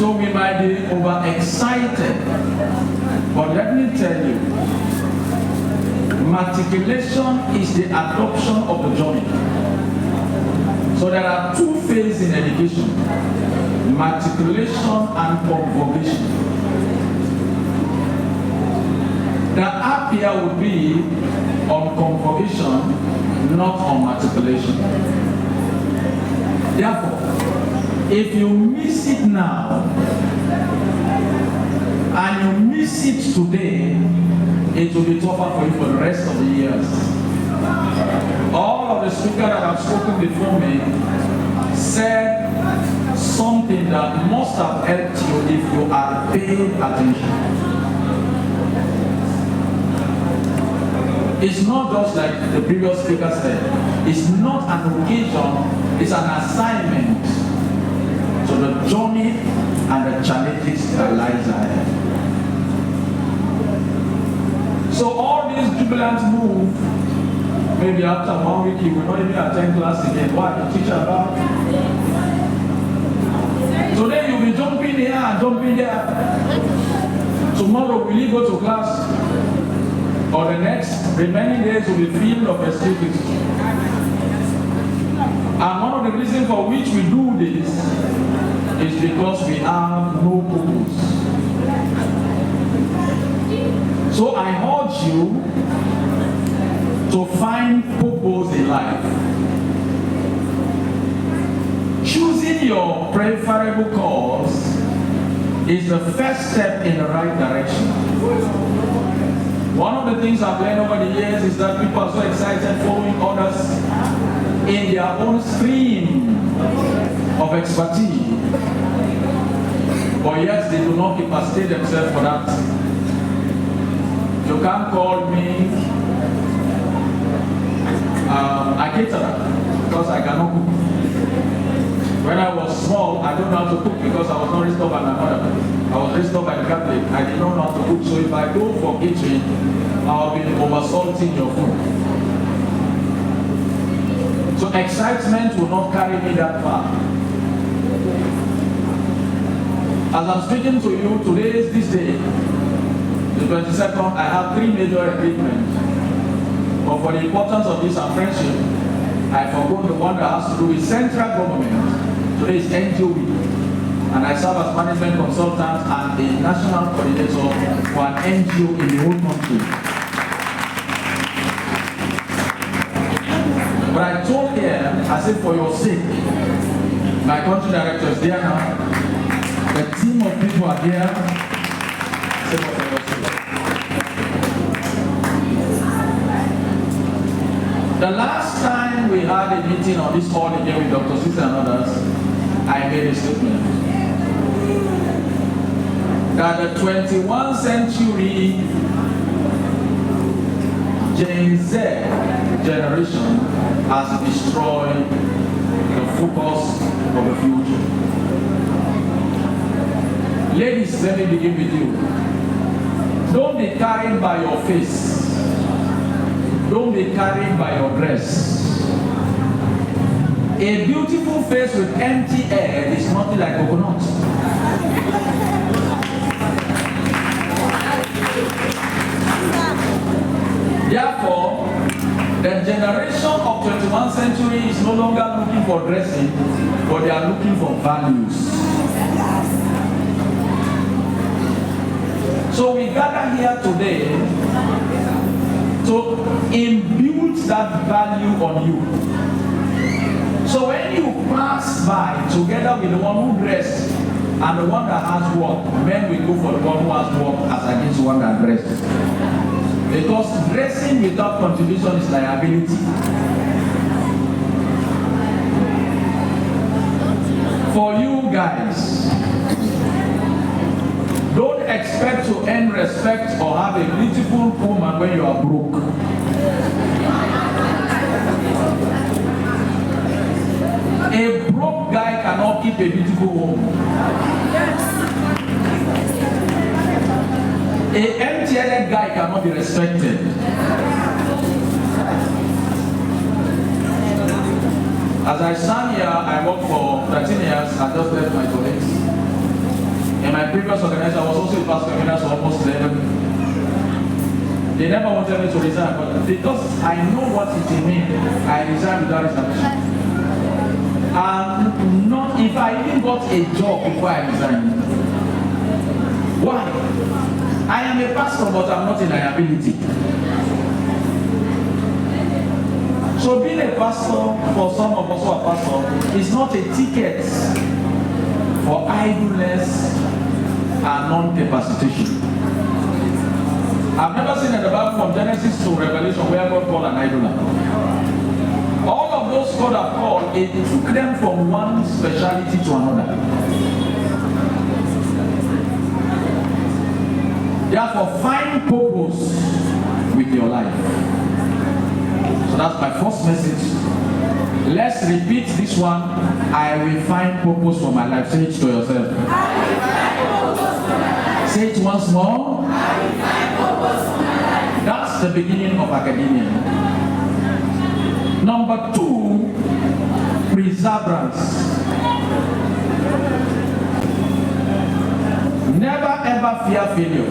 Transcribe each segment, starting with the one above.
So we might be overexcited, but let me tell you, matriculation is the adoption of the journey. So there are two phases in education: matriculation and convocation. The happier would be on convocation, not on matriculation. Therefore, if you miss it now and you miss it today, it will be tougher for you for the rest of the years. All of the speakers that have spoken before me said something that must have helped you if you had paid attention. It's not just like the previous speaker said. It's not an occasion, it's an assignment to the journey and the challenges that lies ahead. So all these jubilant move, maybe after 1 week you will not even attend class again. Why? The teacher about? Today you'll be jumping here and jumping there. Tomorrow will you go to class? Or the next remaining days will be filled of festivities. And one of the reasons for which we do this is because we have no purpose. So I urge you to find purpose in life. Choosing your preferable course is the first step in the right direction. One of the things I've learned over the years is that people are so excited following others in their own stream of expertise, but yet they do not capacitate themselves for that. You can't call me a caterer because I cannot cook. When I was small, I don't know how to cook because I was not raised up by my mother. I was raised up by the Catholic. I did not know how to cook. So if I go for kitchen, I'll be oversalting your food. So excitement will not carry me that far. As I'm speaking to you, today is this day, the 22nd, I have 3 major engagements. But for the importance of this and friendship, I forgot the one that has to do with central government. Today is NGO week, and I serve as management consultant and the national coordinator for an NGO in the whole country. But I told them, I said, for your sake, my country director is there now, the team of people are there, I said, for your sake. The last time we had a meeting on this hall again with Dr. Sisa and others, I made a statement that the 21st century Gen Z generation has destroyed the focus of the future. Ladies, let me begin with you. Don't be carried by your face. Don't be carried by your dress. A beautiful face with empty air is nothing like coconut. Therefore, the generation of 21st century is no longer looking for dressing, but they are looking for values. So we gather here today to imbue that value on you. So when you pass by together with the one who dressed and the one that has work, men will go for the one who has work as against the one that dressed. Because dressing without contribution is liability. For you guys, don't expect to earn respect or have a beautiful woman when you are broke. A broke guy cannot keep a beautiful woman. A empty-headed guy cannot be respected. As I stand here, I work for 13 years, I just left my colleagues. previous organization, I was also a pastor for almost 11. They never wanted me to resign, but because I know what it means, I resigned without reservation. And not if I even got a job before I resigned. Why? I am a pastor, but I'm not a liability. So being a pastor, for some of us who are pastors, is not a ticket for idleness and non-capacitation. I've never seen in the Bible from Genesis to Revelation where God called an idler. All of those God have called, it took them from one speciality to another. Therefore, find purpose with your life. So that's my first message. Let's repeat this one. I will find purpose for my life. Say it to yourself. Say it once more. That's the beginning of academia. Number 2, perseverance. Never ever fear failure.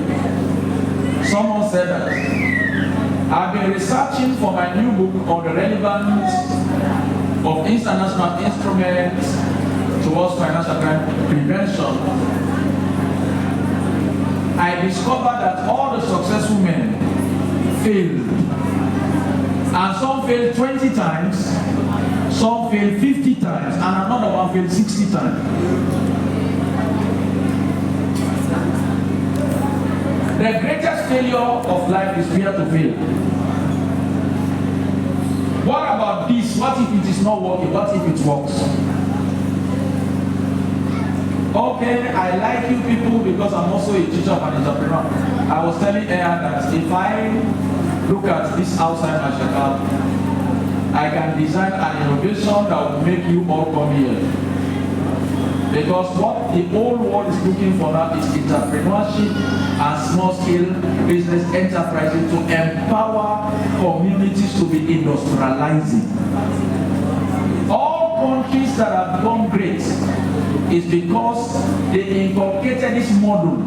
Someone said that. I've been researching for my new book on the relevance of international instruments towards financial crime prevention. I discovered that all the successful men failed. And some failed 20 times, some failed 50 times, and another one failed 60 times. The greatest failure of life is fear to fail. What about this? What if it is not working? What if it works? Okay, I like you people because I'm also a teacher and entrepreneur. I was telling Aya that if I look at this outside my shakal, I can design an innovation that will make you all come here. Because what the whole world is looking for now is entrepreneurship and small-scale business enterprises to empower communities to be industrializing. All countries that have gone great is because they inculcated this model,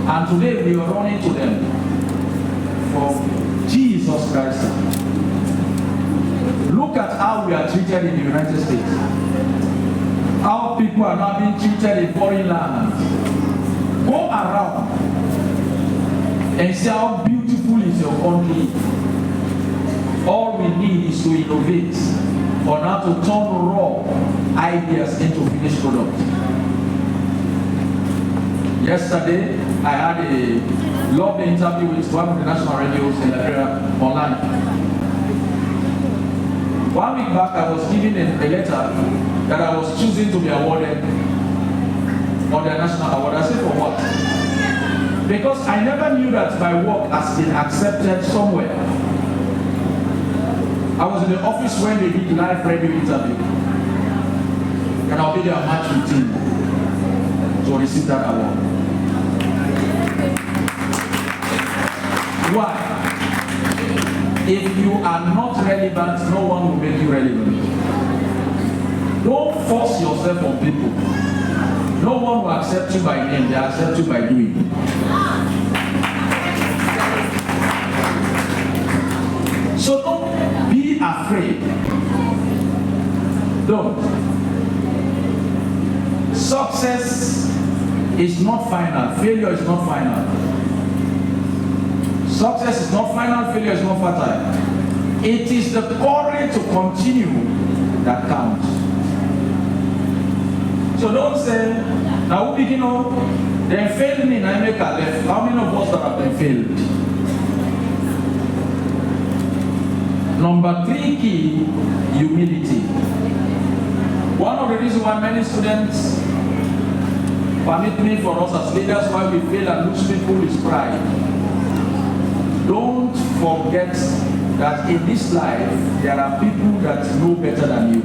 and today we are running to them from Jesus Christ. Look at how we are treated in the United States. How people are now being treated in foreign lands. Go around and see how beautiful is your country. All we need is to innovate on how to turn raw ideas into finished product. Yesterday, I had a lovely interview with one of the national radios in Nigeria online. 1 week back, I was given a letter that I was choosing to be awarded on the national award. I said, for what? Because I never knew that my work has been accepted somewhere. I was in the office when they did live radio interview. And I'll be there on March 15 to receive that award. Why? If you are not relevant, no one will make you relevant. Don't force yourself on people. No one will accept you by name, they accept you by doing. So don't be afraid. Don't. Success is not final. Failure is not final. Success is not final. Failure is not fatal. It is the courage to continue that counts. So don't say, now we begin on, they failed me and I make a left. How many of us that have been failed? Number 3 key, humility. One of the reasons why many students permit me for us as leaders why we fail and lose people is pride. Don't forget that in this life, there are people that know better than you.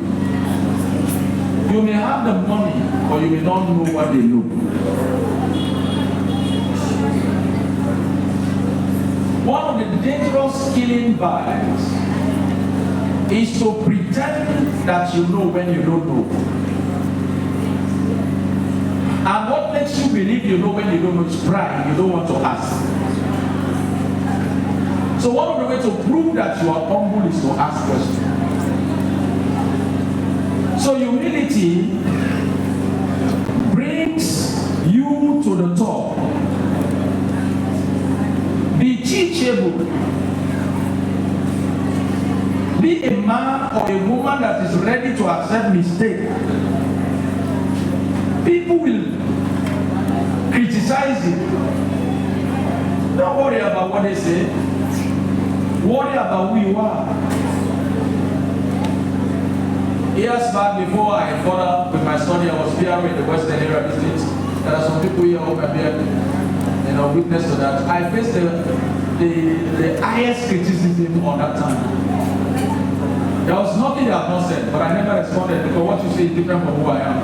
You may have the money, or you may not know what they know. One of the dangerous killing vibes is to pretend that you know when you don't know. And what makes you believe you know when you don't know is pride. You don't want to ask. So one of the ways to prove that you are humble is to ask questions. So humility brings you to the top. Be teachable. Be a man or a woman that is ready to accept mistake. People will criticize you. Don't worry about what they say. Worry about who you are. Years back, before I further with my study, I was here in the Western area district. There are some people here who may be, witness to that. I faced the highest criticism on that time. There was nothing they have not said, but I never responded because what you say is different from who I am.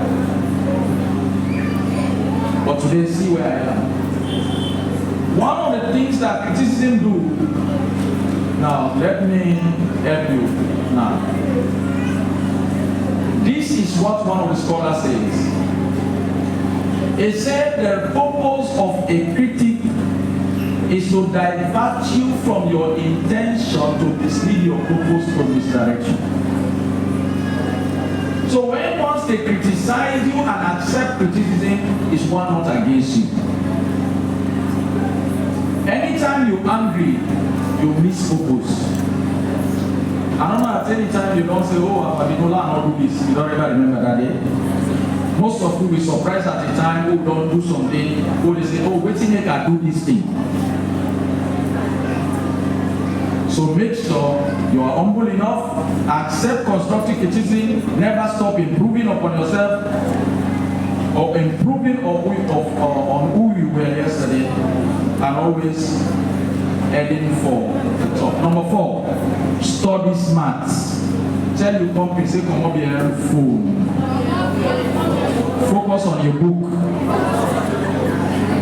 But today, see where I am. One of the things that criticism do. Now, let me help you. Now, this is what one of the scholars says. He said the purpose of a critic is to divert you from your intention to mislead your purpose to misdirection. So when once they criticize you and accept criticism, is one not against you. Anytime you're angry, you miss focus. I don't know at any time you don't say, oh, I'm going to do this. You don't ever remember that day. Most of you will be surprised at the time who don't do something, who they say, oh, wait till I can do this thing. So make sure you are humble enough, accept constructive criticism, never stop improving upon yourself, or improving on who you were yesterday, and always heading for the top. Number 4, study smart. Tell your company, say, come up here and fool. Focus on your book.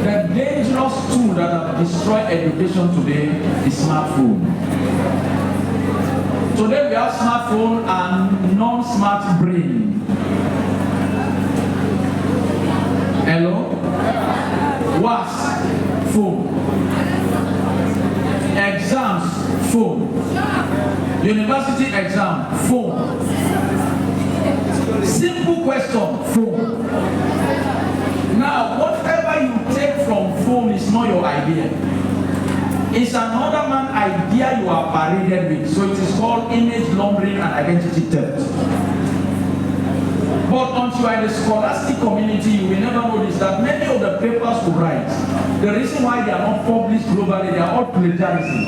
The dangerous tool that have destroyed education today is smartphone. Today we have smartphone and non-smart brain. Hello? WhatsApp, phone. Exams, phone. University exam, phone. Simple question, phone. Now, whatever you take from phone is not your idea. It's another man's idea you are paraded with. So it is called image laundering and identity theft. But until you are in the scholastic community, you will never notice that many of the papers you write, the reason why they are not published globally, they are all plagiarism.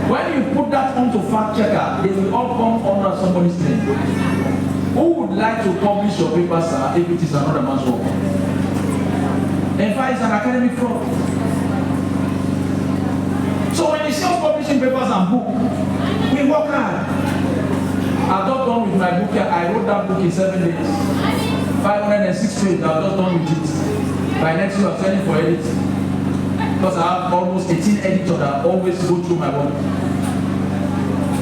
When you put that onto fact checker, they will all come under somebody's name. Who would like to publish your papers, sir, if it is another man's work? In fact, it's an academic fraud. So when you see us publishing papers and books, we work hard. I've just done with my book here. I wrote that book in 7 days. 506 pages, I've just done with it. By next week, I'm sending for edit. Because I have almost 18 editors that always go through my work.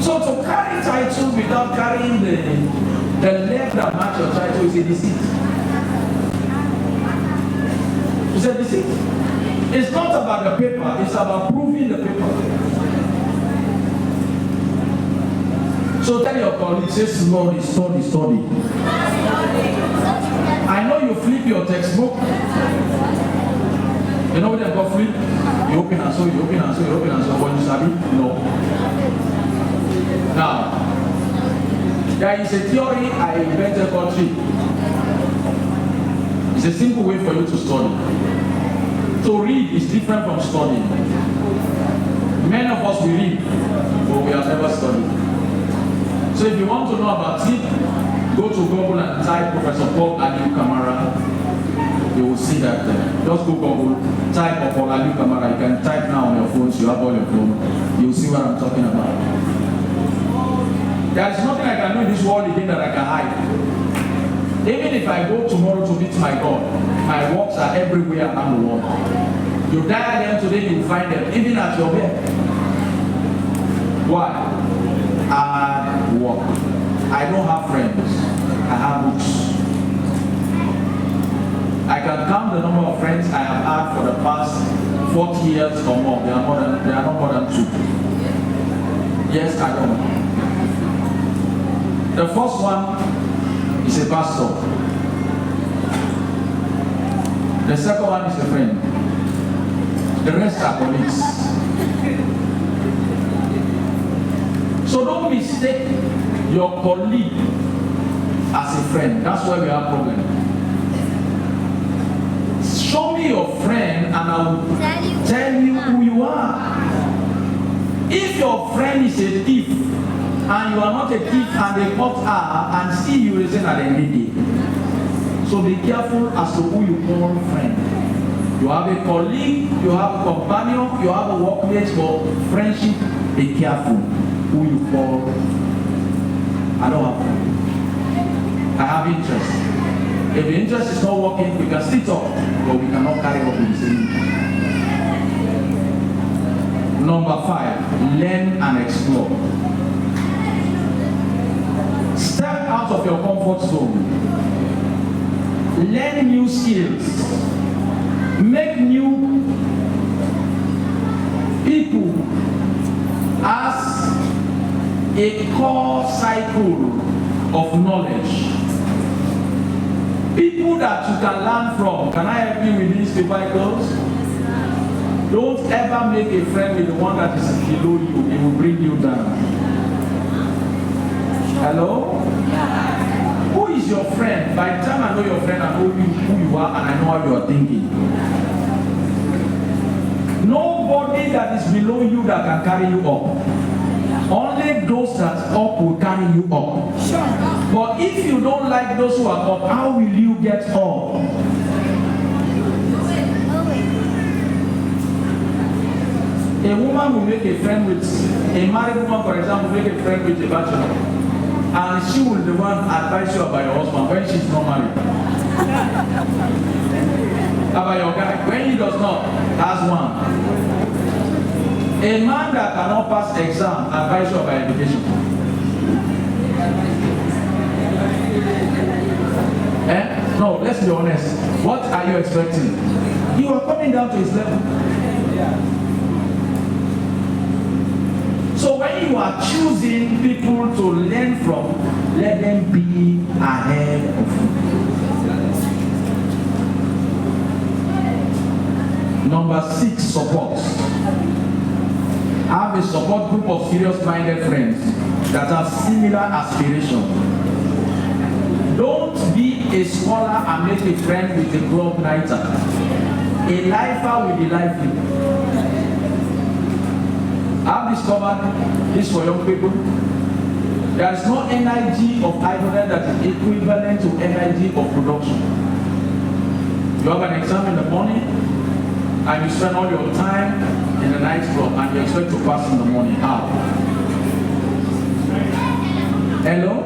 So to carry titles without carrying the leg that match your title is a deceit. It's a deceit. It's not about the paper, it's about proving the paper. So tell your colleagues, say slowly, study. I know you flip your textbook. You know what they call flip? You open and so, you open and so, you open and so. When you study? No. Now, there is a theory I invented called tree. It's a simple way for you to study. To read is different from studying. Many of us will read, but we have never studied. So if you want to know about it, go to Google and type Professor Allieu Kamara. You will see that there. Just go Google, type of Allieu Kamara. You can type now on your phones, you have all your phone. You will see what I'm talking about. There is nothing I can do in this world again that I can hide. Even if I go tomorrow to meet my God, my works are everywhere around the world. You dial them today, you will find them, even at your bed. Why? I work. I don't have friends. I have books. I can count the number of friends I have had for the past 40 years or more. They are not more than 2. Yes, I don't. The first one is a pastor. The second one is a friend. The rest are colleagues. So don't mistake your colleague as a friend. That's why we have problem. Show me your friend and I will tell you who you are. If your friend is a thief and you are not a thief and they caught her and still you listen at the end of the day. So be careful as to who you call friend. You have a colleague, you have a companion, you have a workmate, but friendship, be careful who you call. I don't have friend. I have interest. If the interest is not working, we can still talk, but we cannot carry on with the same interest. Number 5, learn and explore. Step out of your comfort zone. Learn new skills. Make new people as a core cycle of knowledge. People that you can learn from. Can I help you with these vehicles? Don't ever make a friend with the one that is below you. It will bring you down. Hello? Who is your friend? By the time I know your friend, I know who you are and I know how you are thinking. Nobody that is below you that can carry you up. Only those that are up will carry you up. Sure. But if you don't like those who are up, how will you get up? A woman will make a friend with, a married woman, for example, make a friend with a bachelor. And she will the one advise you about your husband when she's not married. About your guy, when he does not, that's one. A man that cannot pass exam advise you about education. No, let's be honest. What are you expecting? You are coming down to his level. So when you are choosing people to learn from, let them be ahead of you. Number 6, support. Have a support group of serious-minded friends that have similar aspirations. Don't be a scholar and make a friend with a club nighter. A lifer will be lively. I've discovered this for young people. There is no energy of idleness that is equivalent to energy of production. You have an exam in the morning, and you spend all your time in the night club, and you expect to pass in the morning. How? Hello?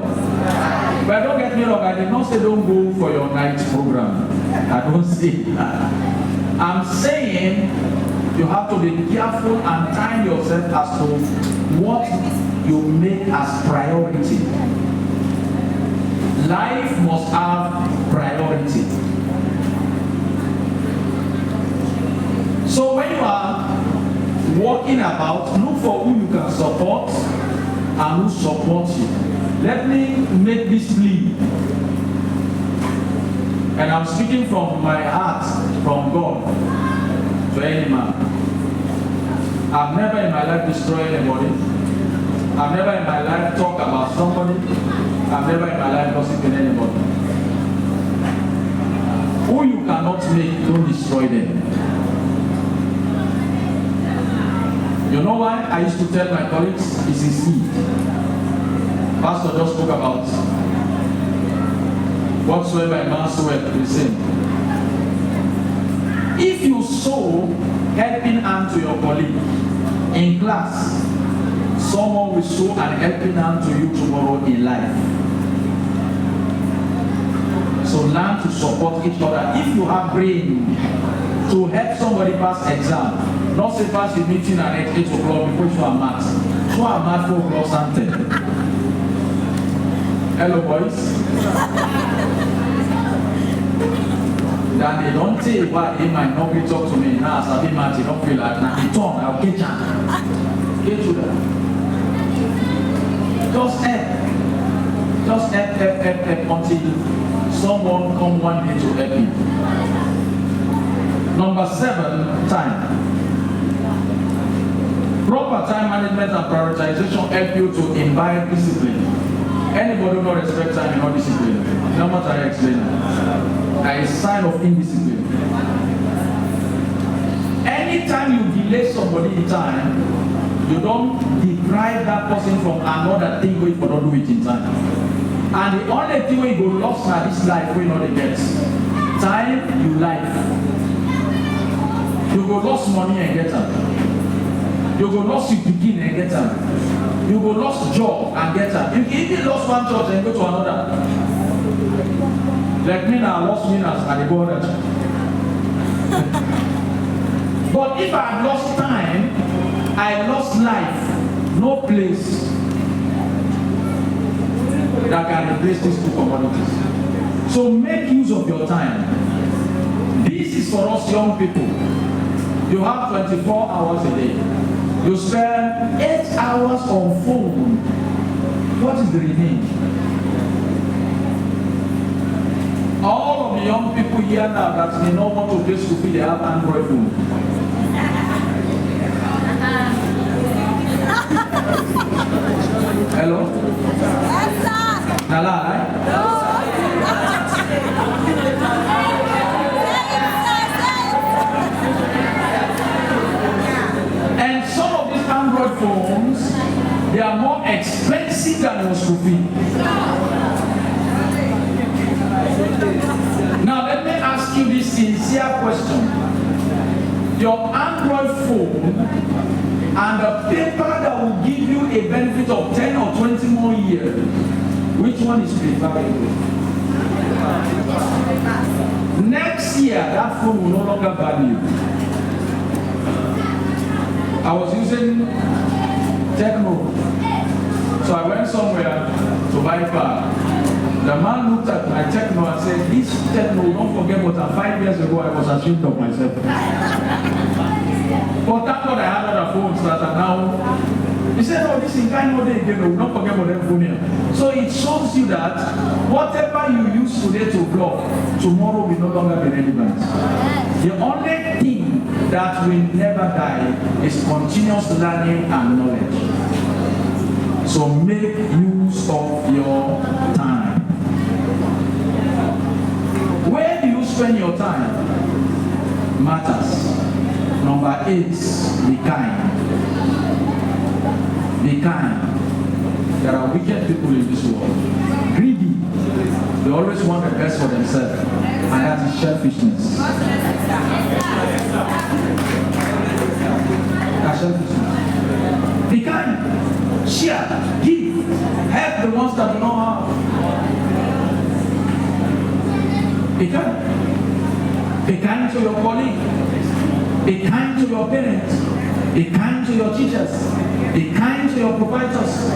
But don't get me wrong, I did not say don't go for your night program. I don't say that. I'm saying you have to be careful and time yourself as to what you make as priority. Life must have priority. So when you are walking about, look for who you can support and who supports you. Let me make this plea. And I'm speaking from my heart, from God, to any man. I've never in my life destroyed anybody. I've never in my life talked about somebody. I've never in my life gossiping anybody. Who you cannot make, don't destroy them. You know why? I used to tell my colleagues, it's a seed. Pastor just spoke about whatsoever a man soweth, the same. If you sow helping hand to your colleague in class, someone will sow an helping hand to you tomorrow in life. So learn to support each other. If you have brain to help somebody pass exam, not say pass the meeting at 8 o'clock before you are math. So I'm math 4 o'clock something. Hello boys. That they don't say what they might not be talk to me now, so they might not feel like now. They turn, I'll get you. Get to that. Just help. Just help until someone come one day to help you. Number 7, time. Proper time management and prioritization help you to imbibe discipline. Anybody who don't respect time is not discipline. No matter how I explain it. That is a sign of indiscipline. Anytime you delay somebody in time, you don't deprive that person from another thing where you not do it in time. And the only thing where you go lost in this life where you not get time, you life. You go lost money and get them. You go lost your begin and get them. You go lost job and get them. You can even lost one job and go to another. Like me now, I lost winners at the border. But if I had lost time, I lost life, no place that can replace these two commodities. So make use of your time. This is for us young people. You have 24 hours a day. You spend 8 hours on phone. What is the remaining? All of the young people here now that may not want to play stupid, they have Android phone. Hello? Nala, right? And some of these Android phones, they are more expensive than it should be. Now let me ask you this sincere question. Your Android phone and the paper that will give you a benefit of 10 or 20 more years, which one is preferable? Next year, that phone will no longer value. I was using Techno, so I went somewhere to buy a car. The man looked at my Techno and said, "This Techno, don't forget what 5 years ago I was ashamed of myself." But thank God I had other phones that are now. He said, "Oh, this is kind of day again, we don't forget about them phone here." So it shows you that whatever you use today to block, tomorrow will no longer be relevant. The only thing that will never die is continuous learning and knowledge. So make use of your time. Where do you spend your time? Matters. Number 8, be kind. Be kind. There are wicked people in this world. Greedy. They always want the best for themselves. And that is selfishness. That's selfishness. Be kind. Share. Give. Help the ones that do not have. Be kind. Be kind to your colleague. Be kind to your parents. Be kind to your teachers. Be kind to your providers.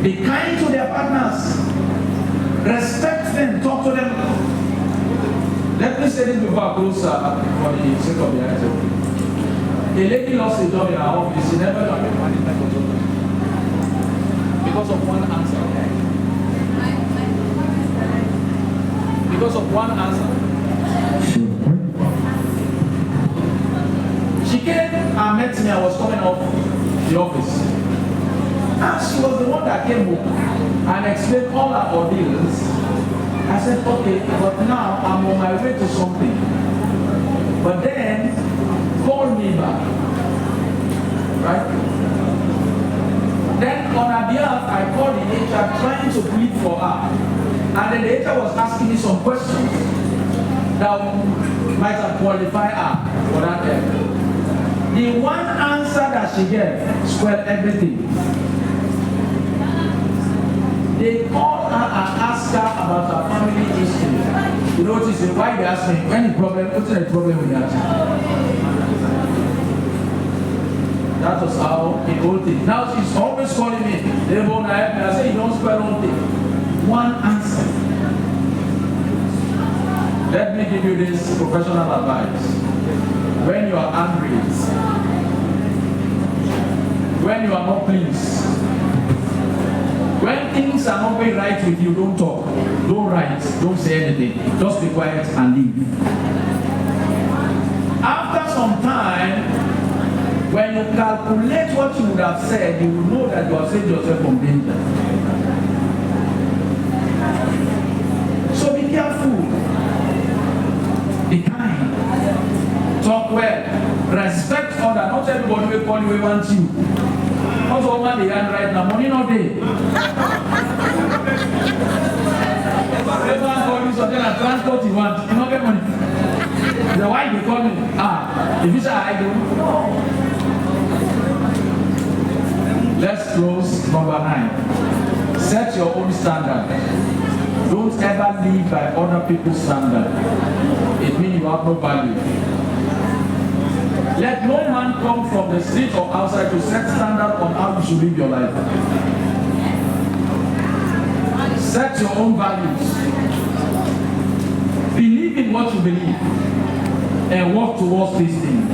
Be kind to their partners. Respect them. Talk to them. Let me say this before I close for the sake of the answer. A lady lost a job in her office. She never got the money back because of one answer. Because of one answer. She came and met me. I was coming off the office. And she was the one that came home and explained all her ordeals. I said, okay, but now I'm on my way to something. But then, call me back. Right? Then on her behalf, I called the HR trying to plead for her. And then the HR was asking me some questions that might have qualified her for that area. The one answer that she gave spoiled everything. They called her and asked her about her family history. You know what she said? Why they asked me? Any problem? What's the problem with that? That was how the whole thing. Now she's always calling me. They won't help me. I say, you don't spell one thing. One answer. Let me give you this professional advice. When you are angry, when you are not pleased, when things are not going right with you, don't talk, don't write, don't say anything. Just be quiet and leave. After some time, when you calculate what you would have said, you will know that you have saved yourself from danger. So be careful. Be kind. Talk well. Respect others. Not everybody will call you, we want you. Not all man they hand right now. Money not there. Everyone call you something and transport you want. You don't get money. The why they call me? If you say I don't. Let's close number 9. Set your own standard. Don't ever live by other people's standard. It means you have no value. Let no man come from the street or outside to set standard on how you should live your life. Set your own values. Believe in what you believe and work towards this thing.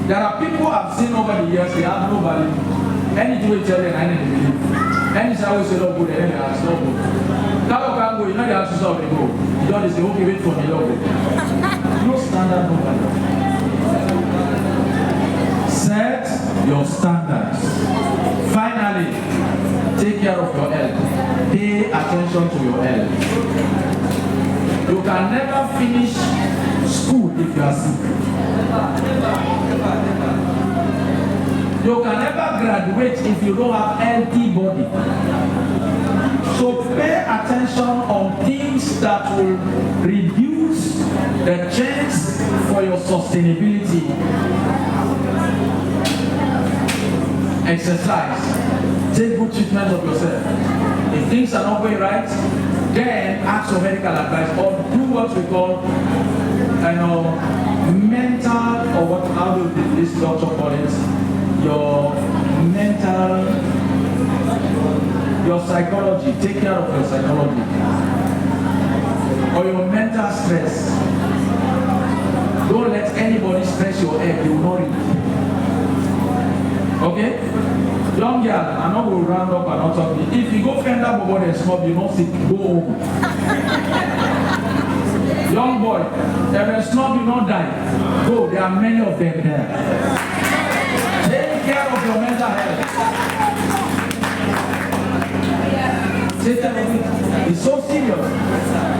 There are people I've seen over the years, they have no value. Anything we tell them, I need to believe. Anytime we say no good, they ask no good. Now can go, you know they have to stop and go. You don't say, okay, wait for me, no good. No standard, no value. Set your standards. Finally, take care of your health. Pay attention to your health. You can never finish school if you are sick. You can never graduate if you don't have healthy body. So pay attention on things that will reduce the chance for your sustainability. Exercise. Take good treatment of yourself. If things are not going right, then ask for medical advice or do what we call mental, or what, how do this doctor call it? Your mental, your psychology. Take care of your psychology. Or your mental stress. Don't let anybody stress your head, you will not read. Okay? Young girl, I'm not going to round up and not talk. If you go fend up about and small, you're not sick, go home. Young boy, if a snob will not die, go, there are many of them there. Take care of your mental health. Take care of it. It's so serious.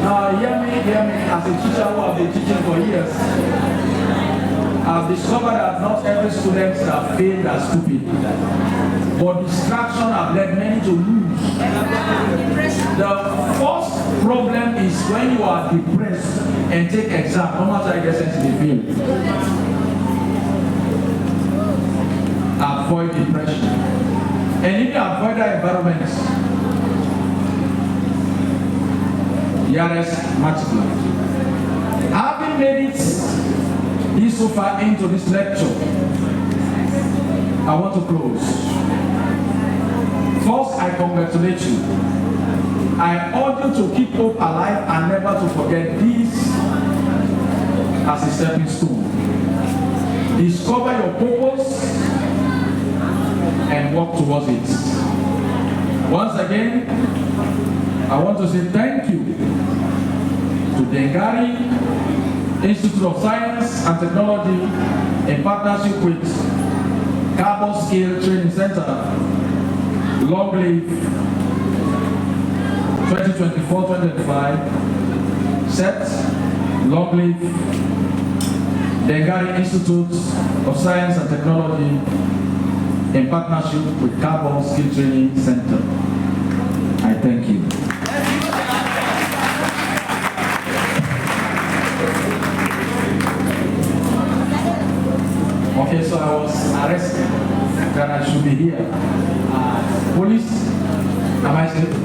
Now, hear me, as a teacher who has been teaching for years, I've discovered that not every student that failed are stupid. But distraction have led many to lose. The first problem is when you are depressed and take exam, no matter I guess they fail. Avoid depression. And if you avoid that environment, Yares multiply. Having made it this so far into this lecture, I want to close. First, I congratulate you. I urge you to keep hope alive and never to forget this as a stepping stone. Discover your purpose and work towards it. Once again, I want to say thank you to Dengari Institute of Science and Technology in partnership with Carbon Scale Training Center, Long Live 2024-2025, set Long Live Dengari Institute of Science and Technology in partnership with Carbon Scale Training Center. I thank you. Okay, so I was arrested that I should be here. Police, am I safe?